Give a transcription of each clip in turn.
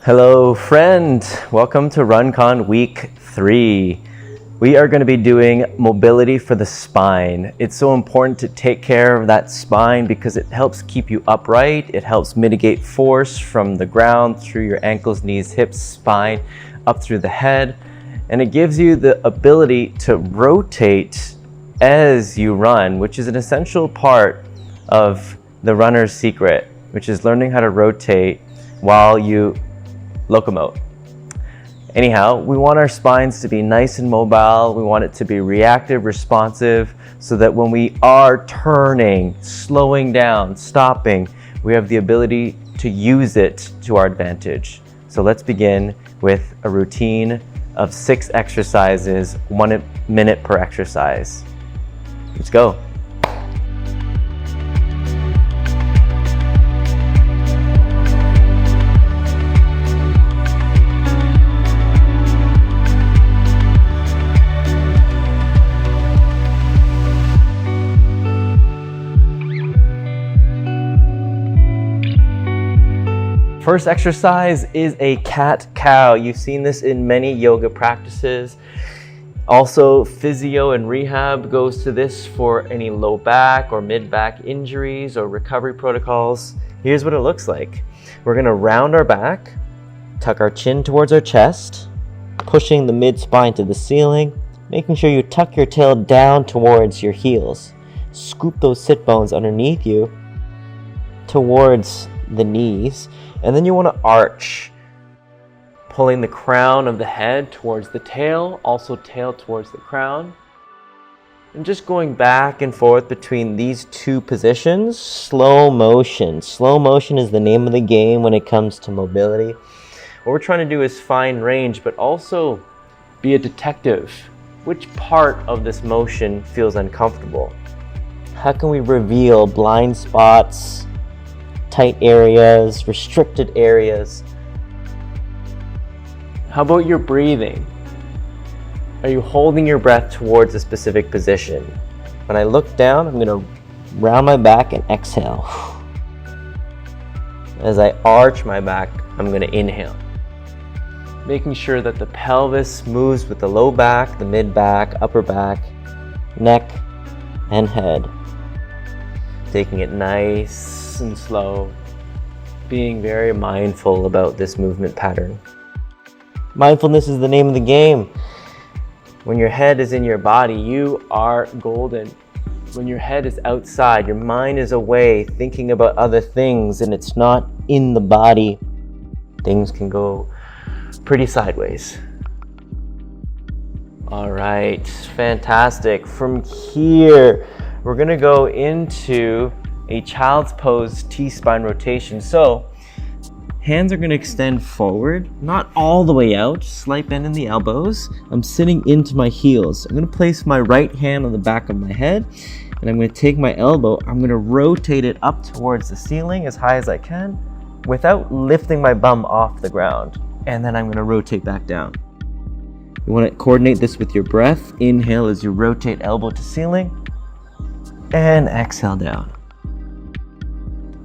Hello friend, welcome to RunCon week 3. We are going to be doing mobility for the spine. It's so important to take care of that spine because it helps keep you upright. It helps mitigate force from the ground through your ankles, knees, hips, spine, up through the head. And it gives you the ability to rotate as you run, which is an essential part of the runner's secret, which is learning how to rotate while you locomote. Anyhow, we want our spines to be nice and mobile. We want it to be reactive, responsive, so that when we are turning, slowing down, stopping, we have the ability to use it to our advantage. So let's begin with a routine of 6 exercises, 1 minute per exercise. Let's go. First exercise is a cat-cow. You've seen this in many yoga practices. Also, physio and rehab goes to this for any low back or mid-back injuries or recovery protocols. Here's what it looks like. We're gonna round our back, tuck our chin towards our chest, pushing the mid-spine to the ceiling, making sure you tuck your tail down towards your heels. Scoop those sit bones underneath you towards the knees. And then you want to arch, pulling the crown of the head towards the tail, also tail towards the crown. And just going back and forth between these two positions, slow motion. Slow motion is the name of the game when it comes to mobility. What we're trying to do is find range, but also be a detective. Which part of this motion feels uncomfortable? How can we reveal blind spots, tight areas, restricted areas? How about your breathing? Are you holding your breath towards a specific position? When I look down, I'm gonna round my back and exhale. As I arch my back, I'm gonna inhale. Making sure that the pelvis moves with the low back, the mid back, upper back, neck, and head. Taking it nice and slow, being very mindful about this movement pattern. Mindfulness is the name of the game. When your head is in your body, you are golden. When your head is outside, your mind is away thinking about other things and it's not in the body, things can go pretty sideways. All right, fantastic. From here, we're gonna go into a child's pose T-spine rotation. So hands are gonna extend forward, not all the way out, slight bend in the elbows. I'm sitting into my heels. I'm gonna place my right hand on the back of my head and I'm gonna take my elbow, I'm gonna rotate it up towards the ceiling as high as I can without lifting my bum off the ground. And then I'm gonna rotate back down. You wanna coordinate this with your breath. Inhale as you rotate elbow to ceiling and exhale down.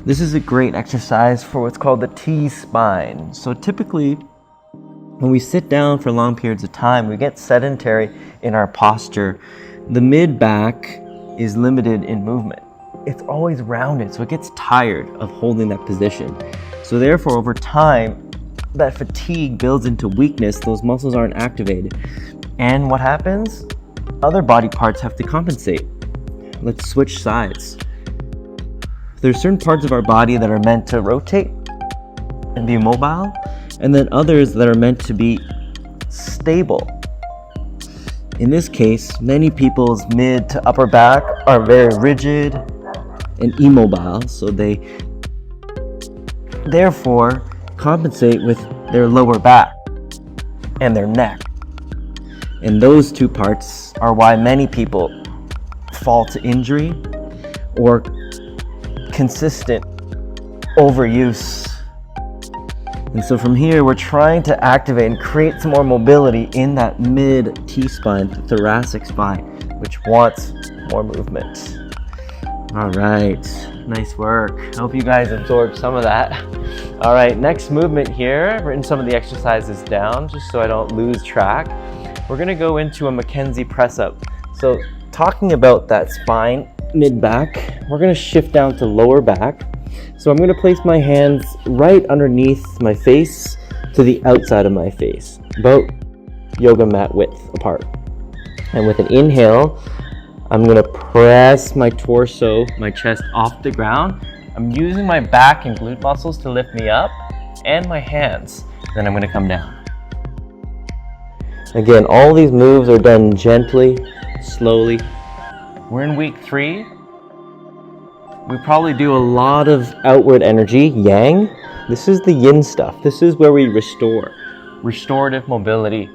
This is a great exercise for what's called the T-spine. So typically, when we sit down for long periods of time, we get sedentary in our posture. The mid-back is limited in movement. It's always rounded, so it gets tired of holding that position. So therefore, over time, that fatigue builds into weakness. Those muscles aren't activated. And what happens? Other body parts have to compensate. Let's switch sides. There's certain parts of our body that are meant to rotate and be mobile, and then others that are meant to be stable. In this case, many people's mid to upper back are very rigid and immobile, so they therefore compensate with their lower back and their neck. And those two parts are why many people fall to injury or consistent overuse. And so from here, we're trying to activate and create some more mobility in that mid T-spine, the thoracic spine, which wants more movement. All right, Nice work. I hope you guys absorbed some of that. All right, next movement here. I've written some of the exercises down just so I don't lose track. We're gonna go into a Mackenzie press up. So talking about that spine, mid-back, we're gonna shift down to lower back. So I'm gonna place my hands right underneath my face to the outside of my face, about yoga mat width apart. And with an inhale, I'm gonna press my torso, my chest off the ground. I'm using my back and glute muscles to lift me up, and my hands. Then I'm gonna come down. Again, all these moves are done gently, slowly. We're in week 3. We probably do a lot of outward energy, yang. This is the yin stuff. This is where we restore, restorative mobility.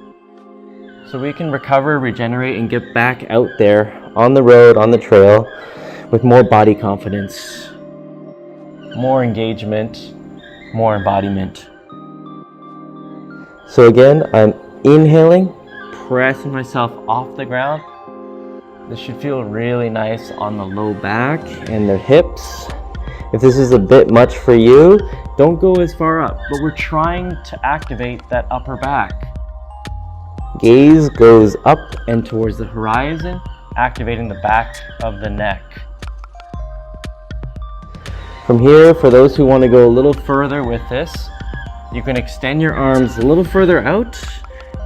So we can recover, regenerate, and get back out there on the road, on the trail, with more body confidence, more engagement, more embodiment. So again, I'm inhaling, pressing myself off the ground. This should feel really nice on the low back and the hips. If this is a bit much for you, don't go as far up, but we're trying to activate that upper back. Gaze goes up and towards the horizon, activating the back of the neck. From here, for those who want to go a little further with this, you can extend your arms a little further out,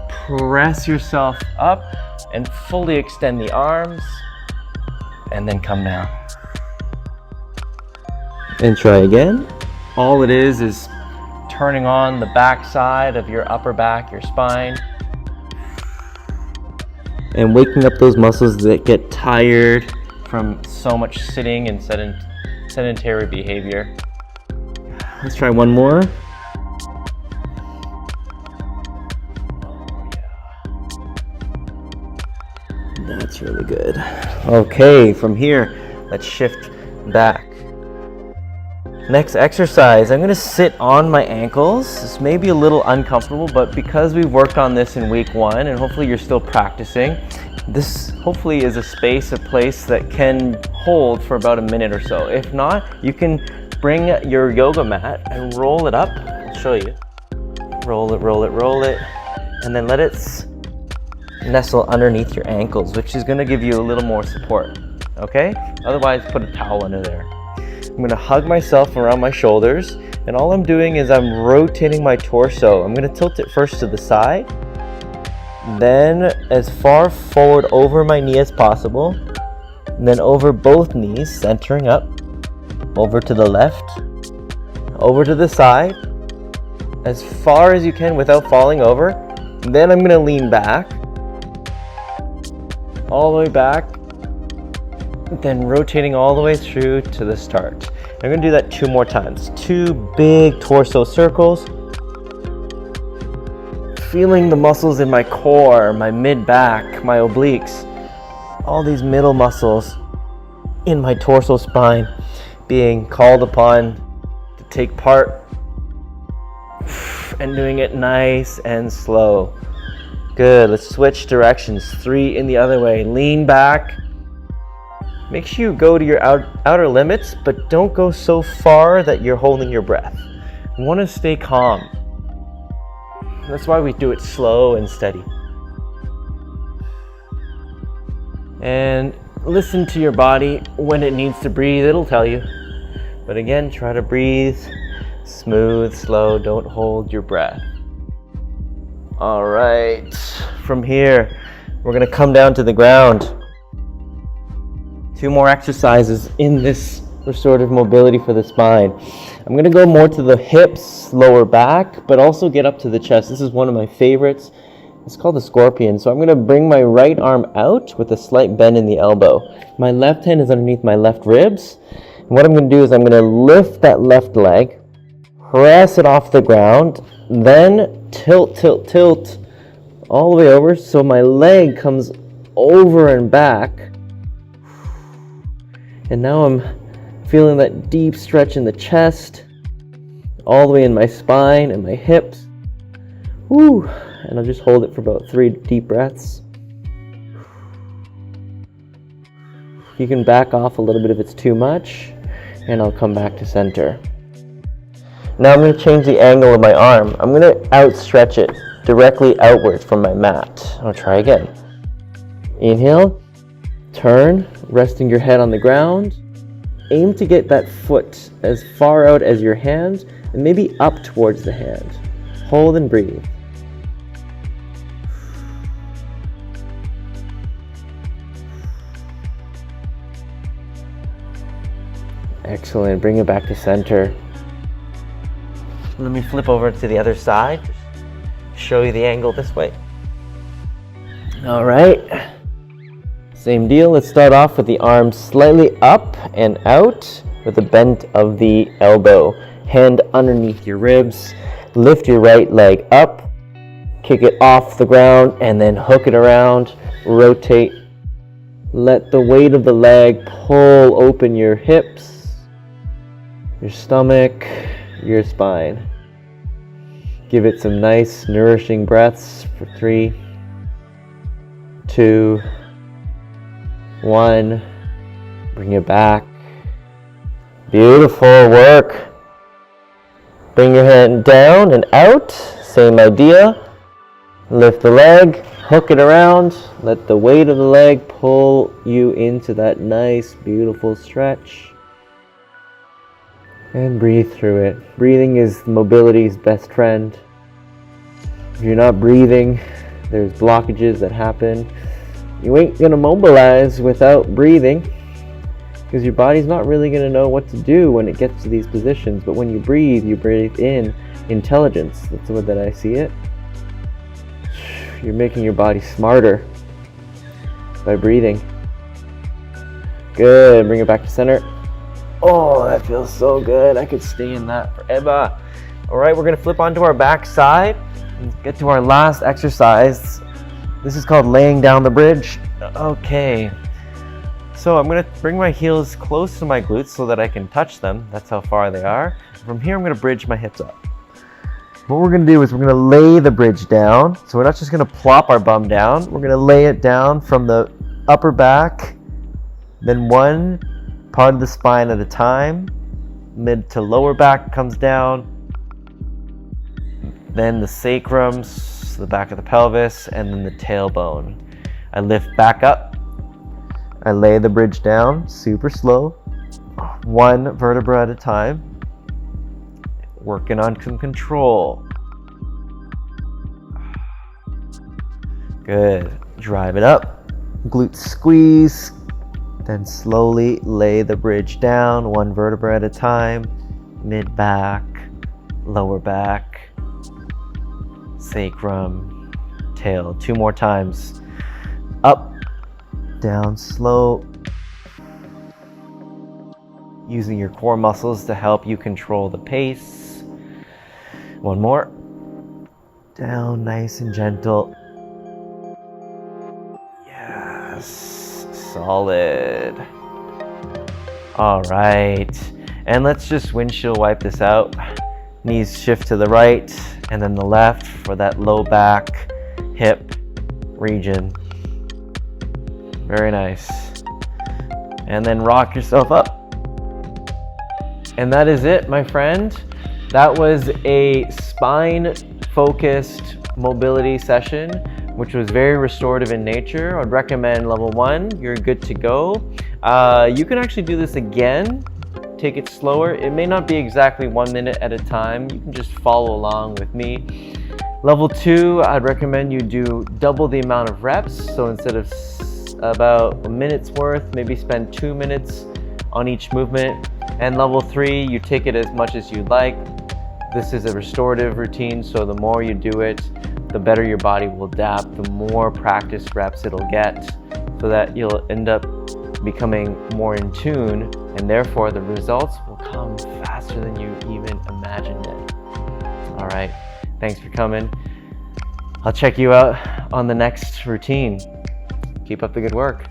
press yourself up, and fully extend the arms, and then come down. And try again. All it is turning on the back side of your upper back, your spine, and waking up those muscles that get tired from so much sitting and sedentary behavior. Let's try one more. That's really good. Okay, from here, let's shift back. Next exercise, I'm gonna sit on my ankles. This may be a little uncomfortable, but because we've worked on this in week 1, and hopefully you're still practicing, this hopefully is a space, a place that can hold for about a minute or so. If not, you can bring your yoga mat and roll it up. I'll show you. Roll it, roll it, roll it, and then let it nestle underneath your ankles, which is gonna give you a little more support, okay? Otherwise, put a towel under there. I'm gonna hug myself around my shoulders, and all I'm doing is I'm rotating my torso. I'm gonna tilt it first to the side, then as far forward over my knee as possible, and then over both knees, centering up, over to the left, over to the side, as far as you can without falling over. Then I'm gonna lean back, all the way back, then rotating all the way through to the start. I'm gonna do that 2 more times. 2 big torso circles. Feeling the muscles in my core, my mid-back, my obliques, all these middle muscles in my torso spine being called upon to take part, and doing it nice and slow. Good, let's switch directions. 3 in the other way. Lean back. Make sure you go to your outer limits, but don't go so far that you're holding your breath. You want to stay calm. That's why we do it slow and steady. And listen to your body when it needs to breathe, it'll tell you. But again, try to breathe smooth, slow, don't hold your breath. All right, from here, we're gonna come down to the ground. 2 more exercises in this restorative mobility for the spine. I'm gonna go more to the hips, lower back, but also get up to the chest. This is one of my favorites. It's called the scorpion. So I'm gonna bring my right arm out with a slight bend in the elbow. My left hand is underneath my left ribs. And what I'm gonna do is I'm gonna lift that left leg, press it off the ground, then tilt all the way over so my leg comes over and back. And now I'm feeling that deep stretch in the chest, all the way in my spine and my hips. Woo! And I'll just hold it for about 3 deep breaths. You can back off a little bit if it's too much. and I'll come back to center. Now I'm going to change the angle of my arm. I'm going to outstretch it directly outwards from my mat. I'll try again. Inhale, turn, resting your head on the ground. Aim to get that foot as far out as your hand and maybe up towards the hand. Hold and breathe. Excellent. Bring it back to center. Let me flip over to the other side. Show you the angle this way. All right. Same deal. Let's start off with the arms slightly up and out with the bent of the elbow. Hand underneath your ribs. Lift your right leg up. Kick it off the ground and then hook it around. Rotate. Let the weight of the leg pull open your hips, your stomach, your spine. Give it some nice nourishing breaths for 3, 2, 1. Bring it back. Beautiful work. Bring your hand down and out. Same idea. Lift the leg, hook it around. Let the weight of the leg pull you into that nice, beautiful stretch. And breathe through it. Breathing is mobility's best friend. If you're not breathing, there's blockages that happen. You ain't gonna mobilize without breathing, because your body's not really gonna know what to do when it gets to these positions. But when you breathe in intelligence. That's the way that I see it. You're making your body smarter by breathing. Good. Bring it back to center. Oh, that feels so good. I could stay in that forever. All right, we're gonna flip onto our back side and get to our last exercise. This is called laying down the bridge. Okay. So I'm gonna bring my heels close to my glutes so that I can touch them. That's how far they are. From here, I'm gonna bridge my hips up. What we're gonna do is we're gonna lay the bridge down. So we're not just gonna plop our bum down. We're gonna lay it down from the upper back, then one part of the spine at a time. Mid to lower back comes down. Then the sacrum, the back of the pelvis, and then the tailbone. I lift back up. I lay the bridge down, super slow. One vertebra at a time. Working on some control. Good. Drive it up. Glutes squeeze. Then slowly lay the bridge down, one vertebra at a time. Mid back, lower back, sacrum, tail. 2 more times. Up, down, slow. Using your core muscles to help you control the pace. 1 more. Down, nice and gentle. Yes. Solid. All right, and let's just windshield wipe this out. Knees shift to the right and then the left for that low back, hip region. Very nice. And then rock yourself up. And that is it, my friend. That was a spine-focused mobility session, which was very restorative in nature. I'd recommend level 1, you're good to go. You can actually do this again, take it slower. It may not be exactly 1 minute at a time. You can just follow along with me. Level 2, I'd recommend you do double the amount of reps. So instead of about a minute's worth, maybe spend 2 minutes on each movement. And level 3, you take it as much as you like. This is a restorative routine, so the more you do it, the better your body will adapt, the more practice reps it'll get, so that you'll end up becoming more in tune, and therefore the results will come faster than you even imagined it. All right, thanks for coming. I'll check you out on the next routine. Keep up the good work.